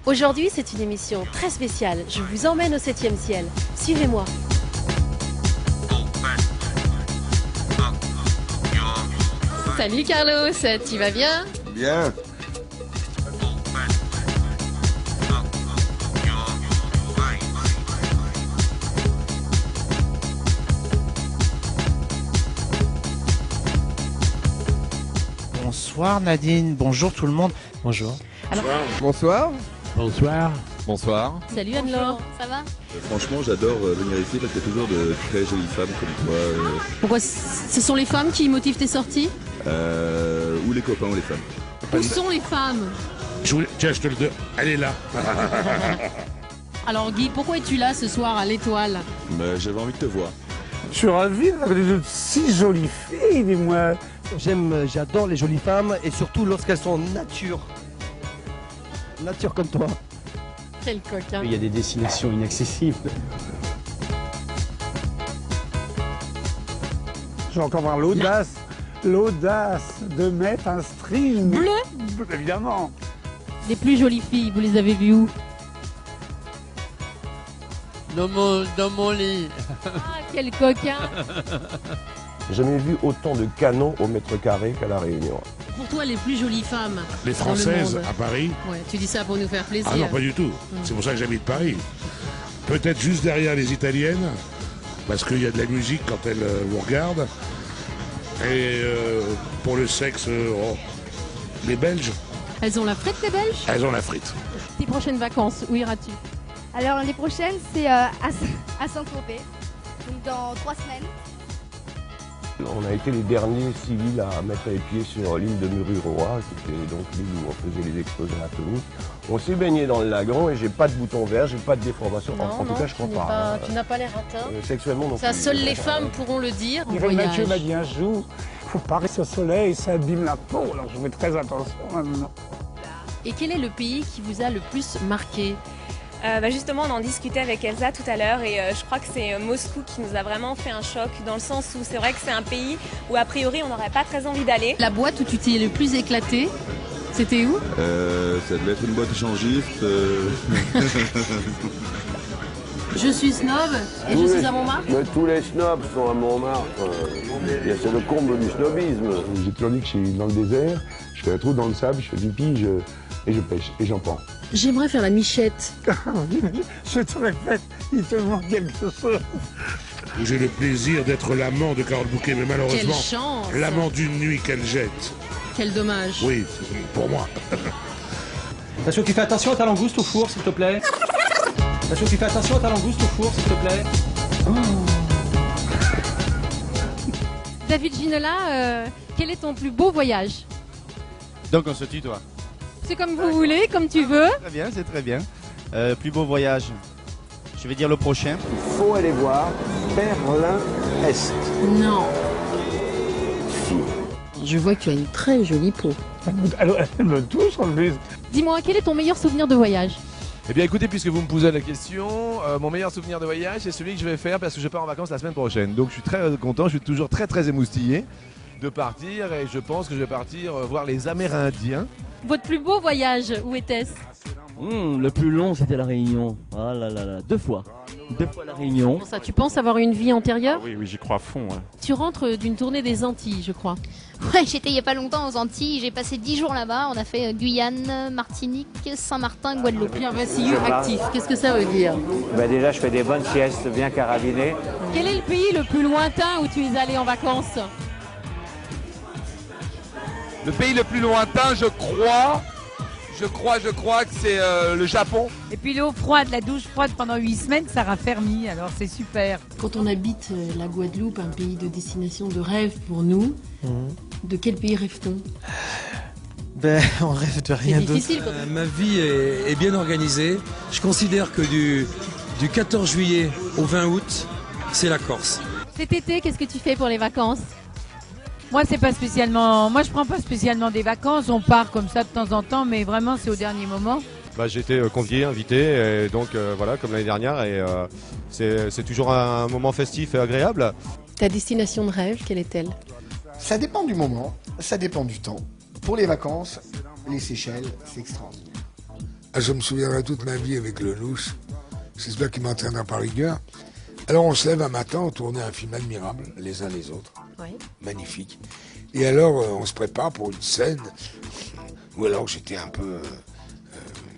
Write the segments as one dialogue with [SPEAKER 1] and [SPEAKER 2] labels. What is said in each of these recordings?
[SPEAKER 1] Aujourd'hui, c'est une émission très spéciale. Je vous emmène au 7e ciel. Suivez-moi. Salut Carlos, tu vas bien?
[SPEAKER 2] Bien.
[SPEAKER 3] Bonsoir Nadine, bonjour tout le monde. Bonjour.
[SPEAKER 1] Alors...
[SPEAKER 2] Bonsoir.
[SPEAKER 3] Bonsoir.
[SPEAKER 2] Bonsoir.
[SPEAKER 1] Salut Anne-Laure, ça va?
[SPEAKER 2] Franchement, j'adore venir ici parce qu'il y a toujours de très jolies femmes comme toi.
[SPEAKER 1] Pourquoi ce sont les femmes qui motivent tes sorties?
[SPEAKER 2] Ou les copains ou les femmes.
[SPEAKER 1] Où sont les femmes?
[SPEAKER 4] Tiens, je te le dis, elle est là.
[SPEAKER 1] Alors Guy, pourquoi es-tu là ce soir à l'Étoile?
[SPEAKER 2] J'avais envie de te voir.
[SPEAKER 5] Je suis ravi d'avoir de si jolies filles, dis-moi.
[SPEAKER 6] J'adore les jolies femmes et surtout lorsqu'elles sont nature. Nature comme toi.
[SPEAKER 1] Quel coquin.
[SPEAKER 7] Il y a des destinations inaccessibles.
[SPEAKER 5] Je vais encore voir l'audace de mettre un string.
[SPEAKER 1] Bleu?
[SPEAKER 5] Évidemment.
[SPEAKER 1] Les plus jolies filles, vous les avez vues où?
[SPEAKER 7] Dans mon lit.
[SPEAKER 1] Ah, quel coquin.
[SPEAKER 8] J'ai jamais vu autant de canons au mètre carré qu'à La Réunion.
[SPEAKER 1] Pour toi, les plus jolies femmes
[SPEAKER 4] Les
[SPEAKER 1] dans le
[SPEAKER 4] Françaises
[SPEAKER 1] monde.
[SPEAKER 4] à Paris.
[SPEAKER 1] Ouais, tu dis ça pour nous faire plaisir.
[SPEAKER 4] Ah non, pas du tout. C'est pour ça que j'habite Paris. Peut-être juste derrière les Italiennes, parce qu'il y a de la musique quand elles vous regardent. Et pour le sexe, les Belges,
[SPEAKER 1] Elles ont la frite, les Belges?
[SPEAKER 4] elles ont la frite.
[SPEAKER 1] Tes prochaines vacances, où iras-tu?
[SPEAKER 9] Alors les prochaines c'est à Saint-Tropez, donc dans 3 semaines.
[SPEAKER 8] On a été les derniers civils à mettre les pieds sur l'île de Mururoa, qui était donc l'île où on faisait les explosions atomiques. On s'est baigné dans le lagon et j'ai pas de bouton vert, j'ai pas de déformation. En tout cas, je crois pas.
[SPEAKER 1] Tu n'as pas l'air atteint.
[SPEAKER 8] Sexuellement, non.
[SPEAKER 1] Ça,
[SPEAKER 8] plus.
[SPEAKER 1] seules les femmes pourront le dire. En
[SPEAKER 5] Mireille Mathieu m'a
[SPEAKER 1] voyage.
[SPEAKER 5] dit un jour, il faut pas rester au soleil, ça abîme la peau. Alors je fais très attention maintenant.
[SPEAKER 1] Et quel est le pays qui vous a le plus marqué?
[SPEAKER 10] Justement, on en discutait avec Elsa tout à l'heure et je crois que c'est Moscou qui nous a vraiment fait un choc dans le sens où c'est vrai que c'est un pays où a priori on n'aurait pas très envie d'aller.
[SPEAKER 1] La boîte où tu t'es le plus éclaté, c'était où?
[SPEAKER 2] Ça devait être une boîte échangiste.
[SPEAKER 1] Je suis snob et je suis à Montmartre.
[SPEAKER 8] Mais tous les snobs sont à Montmartre. C'est le comble du snobisme.
[SPEAKER 11] J'ai toujours dit que je suis dans le désert, je fais un trou dans le sable, je fais pipi et je pêche et j'en prends.
[SPEAKER 1] J'aimerais faire la michette.
[SPEAKER 5] Je te répète, il te manque quelque chose.
[SPEAKER 4] J'ai le plaisir d'être l'amant de Carole Bouquet, mais
[SPEAKER 1] Quelle
[SPEAKER 4] malheureusement,
[SPEAKER 1] chance.
[SPEAKER 4] l'amant d'une nuit qu'elle jette.
[SPEAKER 1] Quel dommage.
[SPEAKER 4] Oui, pour moi.
[SPEAKER 6] Est-ce que tu fais attention à ta langouste au four, s'il te plaît? Est-ce que tu fais attention à ta langouste au four, s'il te plaît?
[SPEAKER 1] David Ginola, quel est ton plus beau voyage?
[SPEAKER 3] Donc on se tutoie.
[SPEAKER 1] C'est comme vous voulez, comme tu veux.
[SPEAKER 3] Très bien, c'est très bien. Plus beau voyage. Je vais dire le prochain.
[SPEAKER 8] Il faut aller voir Berlin-Est.
[SPEAKER 1] Non. Je vois que tu as une très jolie peau.
[SPEAKER 5] Alors, elle me touche en plus.
[SPEAKER 1] Dis-moi, quel est ton meilleur souvenir de voyage?
[SPEAKER 12] Eh bien écoutez, puisque vous me posez la question, mon meilleur souvenir de voyage, c'est celui que je vais faire parce que je pars en vacances la semaine prochaine. Donc je suis très content, je suis toujours très émoustillé de partir et je pense que je vais partir voir les Amérindiens.
[SPEAKER 1] Votre plus beau voyage, où était-ce?
[SPEAKER 7] Le plus long, c'était La Réunion. Ah là là là, 2 fois. 2 fois La Réunion.
[SPEAKER 1] Pour ça, tu penses avoir une vie antérieure?
[SPEAKER 4] Oui, j'y crois à fond. Ouais.
[SPEAKER 1] Tu rentres d'une tournée des Antilles, je crois.
[SPEAKER 9] Ouais, j'étais il y a pas longtemps aux Antilles, j'ai passé 10 jours là-bas, on a fait Guyane, Martinique, Saint-Martin, Guadeloupe.
[SPEAKER 1] Pierre Vassillou, actif, qu'est-ce que ça veut dire?
[SPEAKER 6] Déjà, je fais des bonnes siestes bien carabinées.
[SPEAKER 1] Quel est le pays le plus lointain où tu es allé en vacances?
[SPEAKER 12] Le pays le plus lointain, je crois que c'est le Japon.
[SPEAKER 10] Et puis l'eau froide, la douche froide pendant 8 semaines, ça raffermit, alors c'est super.
[SPEAKER 1] Quand on habite la Guadeloupe, un pays de destination de rêve pour nous, de quel pays rêve-t-on?
[SPEAKER 6] On rêve de rien
[SPEAKER 1] C'est
[SPEAKER 6] d'autre.
[SPEAKER 1] difficile quand même.
[SPEAKER 6] Ma vie est bien organisée. Je considère que du 14 juillet au 20 août, c'est la Corse.
[SPEAKER 1] Cet été, qu'est-ce que tu fais pour les vacances?
[SPEAKER 10] Moi, c'est pas spécialement. Moi, je prends pas spécialement des vacances. On part comme ça de temps en temps, mais vraiment, c'est au dernier moment.
[SPEAKER 11] J'ai été convié, invité, et donc voilà, comme l'année dernière, et c'est toujours un moment festif et agréable.
[SPEAKER 1] Ta destination de rêve, quelle est-elle?
[SPEAKER 13] Ça dépend du moment, ça dépend du temps. Pour les vacances, les Seychelles, c'est extraordinaire. Ah, je me souviendrai toute ma vie avec le louche. J'espère qu'il m'entraînera par rigueur. Alors on se lève un matin, on tournait un film admirable, les uns les autres.
[SPEAKER 1] Oui.
[SPEAKER 13] Magnifique. Et alors on se prépare pour une scène où alors j'étais un peu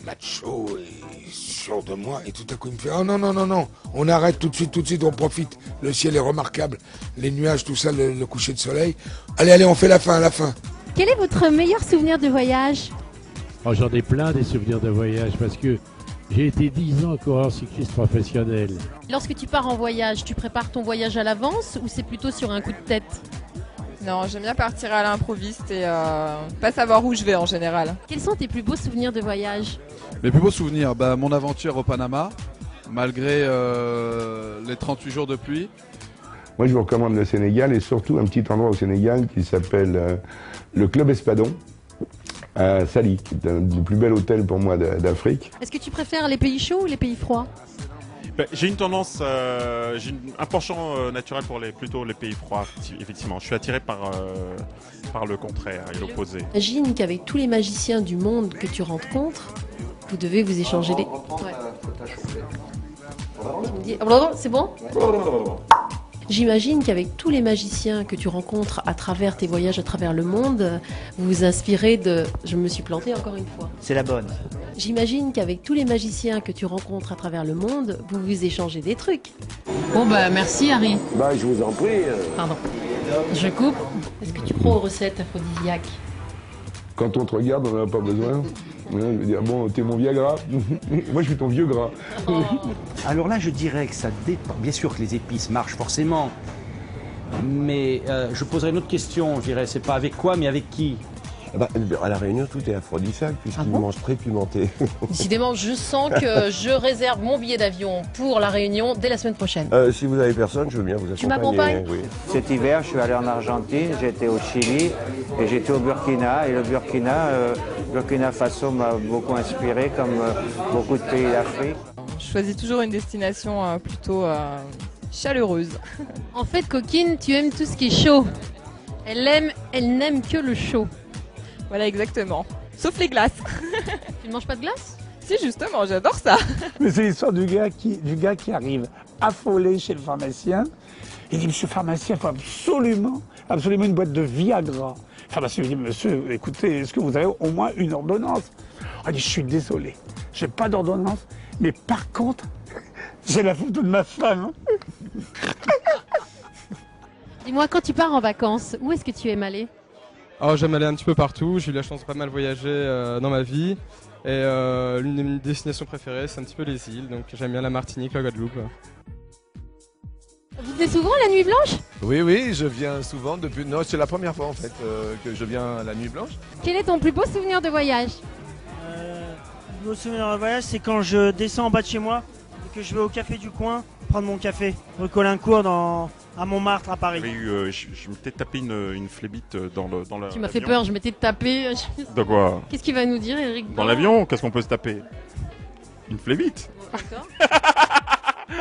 [SPEAKER 13] macho et sûr de moi. Et tout à coup il me fait « Oh non, non, non, non, on arrête tout de suite, on profite. Le ciel est remarquable, les nuages, tout ça, le coucher de soleil. Allez, allez, on fait la fin. »
[SPEAKER 14] Quel est votre meilleur souvenir de voyage?
[SPEAKER 15] Oh, j'en ai plein des souvenirs de voyage parce que j'ai été 10 ans coureur cycliste professionnel.
[SPEAKER 1] Lorsque tu pars en voyage, tu prépares ton voyage à l'avance ou c'est plutôt sur un coup de tête?
[SPEAKER 16] Non, j'aime bien partir à l'improviste et pas savoir où je vais en général.
[SPEAKER 1] Quels sont tes plus beaux souvenirs de voyage?
[SPEAKER 17] Mes plus beaux souvenirs, mon aventure au Panama, malgré les 38 jours de pluie.
[SPEAKER 18] Moi, je vous recommande le Sénégal et surtout un petit endroit au Sénégal qui s'appelle le Club Espadon, à Sali, qui est un des plus bels hôtels pour moi d'Afrique.
[SPEAKER 1] Est-ce que tu préfères les pays chauds ou les pays froids?
[SPEAKER 19] J'ai une tendance, un penchant naturel pour plutôt les pays froids, effectivement. Je suis attiré par le contraire et l'opposé.
[SPEAKER 1] Imagine qu'avec tous les magiciens du monde que tu rencontres, vous devez vous échanger des... Ouais. C'est bon? J'imagine qu'avec tous les magiciens que tu rencontres à travers tes voyages à travers le monde, vous vous inspirez de... Je me suis plantée encore une fois.
[SPEAKER 3] C'est la bonne.
[SPEAKER 1] J'imagine qu'avec tous les magiciens que tu rencontres à travers le monde, vous vous échangez des trucs. Bon merci Harry.
[SPEAKER 8] Je vous en prie.
[SPEAKER 1] Pardon. Je coupe. Est-ce que tu crois aux recettes aphrodisiaques?
[SPEAKER 18] Quand on te regarde, on n'en a pas besoin. Je veux dire, bon, t'es mon Viagra. Moi, je suis ton vieux gras.
[SPEAKER 20] Alors là, je dirais que ça dépend. Bien sûr que les épices marchent forcément. Mais je poserais une autre question. Je dirais, c'est pas avec quoi, mais avec qui?
[SPEAKER 8] À La Réunion, tout est aphrodisiaque puisqu'ils mangent très pimenté.
[SPEAKER 1] Décidément, je sens que je réserve mon billet d'avion pour La Réunion dès la semaine prochaine.
[SPEAKER 8] Si vous avez personne, je veux bien vous accompagner.
[SPEAKER 1] Tu m'accompagnes?
[SPEAKER 8] Oui.
[SPEAKER 21] Cet hiver, je suis allé en Argentine, j'étais au Chili et j'étais au Burkina. Et le Burkina Faso m'a beaucoup inspiré, comme beaucoup de pays d'Afrique.
[SPEAKER 16] Je choisis toujours une destination plutôt chaleureuse.
[SPEAKER 1] En fait, Coquine, tu aimes tout ce qui est chaud. Elle n'aime que le chaud.
[SPEAKER 16] Voilà, exactement. Sauf les glaces.
[SPEAKER 1] Tu ne manges pas de glace?
[SPEAKER 16] Si, justement, j'adore ça.
[SPEAKER 5] Mais c'est l'histoire du gars qui arrive affolé chez le pharmacien. Il dit, monsieur le pharmacien, il faut absolument une boîte de Viagra. Le pharmacien lui dit, monsieur, écoutez, est-ce que vous avez au moins une ordonnance? Il dit, je suis désolé, j'ai pas d'ordonnance, mais par contre, j'ai la photo de ma femme.
[SPEAKER 1] Dis-moi, quand tu pars en vacances, où est-ce que tu aimes aller?
[SPEAKER 22] Oh, j'aime aller un petit peu partout, j'ai eu la chance de pas mal voyager dans ma vie. Et l'une de mes destinations préférées, c'est un petit peu les îles, donc j'aime bien la Martinique, la Guadeloupe.
[SPEAKER 1] Vous venez souvent la Nuit Blanche?
[SPEAKER 12] Oui, je viens souvent depuis... Non, c'est la première fois en fait que je viens à la Nuit Blanche.
[SPEAKER 14] Quel est ton plus beau souvenir de voyage?
[SPEAKER 23] Le beau souvenir de voyage, c'est quand je descends en bas de chez moi et que je vais au café du coin prendre mon café, rue Colincourt à Montmartre, à Paris.
[SPEAKER 19] Je m'étais tapé une flébite dans la.
[SPEAKER 1] Tu m'as fait peur, je m'étais tapé.
[SPEAKER 19] De quoi?
[SPEAKER 1] Qu'est-ce qu'il va nous dire, Eric?
[SPEAKER 19] Dans l'avion, qu'est-ce qu'on peut se taper? Une flébite.
[SPEAKER 1] D'accord.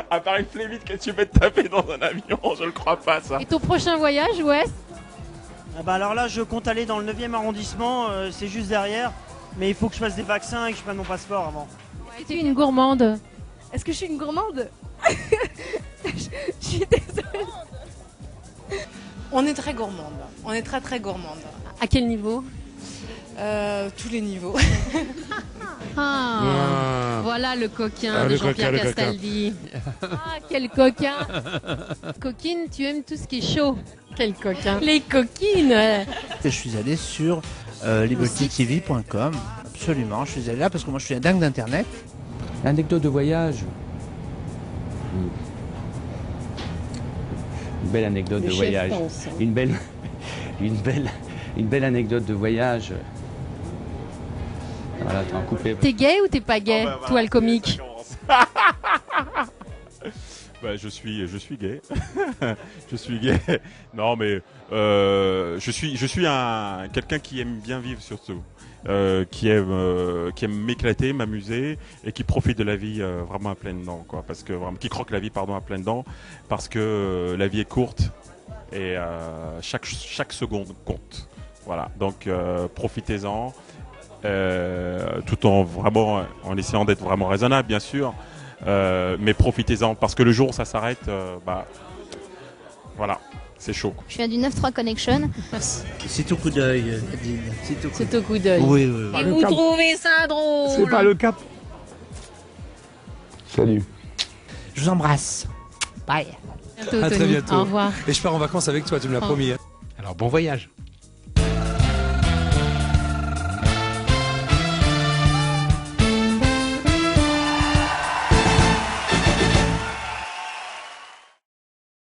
[SPEAKER 19] À part une flébite, qu'est-ce que tu peux te taper dans un avion? Je le crois pas, ça.
[SPEAKER 1] Et ton prochain voyage, où est-ce?
[SPEAKER 23] Alors là, je compte aller dans le 9e arrondissement, c'est juste derrière. Mais il faut que je fasse des vaccins et que je prenne mon passeport avant.
[SPEAKER 14] Es-tu une gourmande?
[SPEAKER 24] Est-ce que je suis une gourmande? Je suis désolée. On est très gourmande. On est très gourmande.
[SPEAKER 1] À quel niveau?
[SPEAKER 24] Tous les niveaux.
[SPEAKER 1] Voilà le coquin de Jean-Pierre Castaldi. Quel coquin! Coquine, tu aimes tout ce qui est chaud. Quel coquin! Les coquines!
[SPEAKER 25] Je suis allé sur libertytv.com. Absolument, je suis allé là parce que moi je suis un dingue d'internet.
[SPEAKER 20] L'anecdote de voyage. Une belle anecdote de voyage. Une belle anecdote de voyage. Voilà, t'as un coupé.
[SPEAKER 1] T'es gay ou t'es pas gay, toi le comique?
[SPEAKER 19] Je suis gay. Je suis gay. Non mais je suis quelqu'un qui aime bien vivre surtout. Qui aime m'éclater, m'amuser et qui profite de la vie vraiment à pleines dents, quoi, parce que qui croque la vie à pleines dents, parce que la vie est courte et chaque seconde compte. Voilà, donc profitez-en tout en essayant d'être vraiment raisonnable, bien sûr. Mais profitez-en, parce que le jour où ça s'arrête, voilà, c'est chaud.
[SPEAKER 2] Je viens du 9-3 Connection.
[SPEAKER 25] C'est au coup d'œil, Nadine.
[SPEAKER 1] C'est au coup d'œil.
[SPEAKER 25] Oui, oui, oui.
[SPEAKER 1] Et vous trouvez ça drôle?
[SPEAKER 5] C'est pas le cap.
[SPEAKER 18] Salut.
[SPEAKER 25] Je vous embrasse. Bye.
[SPEAKER 1] Bientôt,
[SPEAKER 4] À très
[SPEAKER 1] Tony.
[SPEAKER 4] bientôt.
[SPEAKER 1] Au revoir.
[SPEAKER 4] Et je pars en vacances avec toi, tu me l'as promis. Hein.
[SPEAKER 6] Alors bon voyage.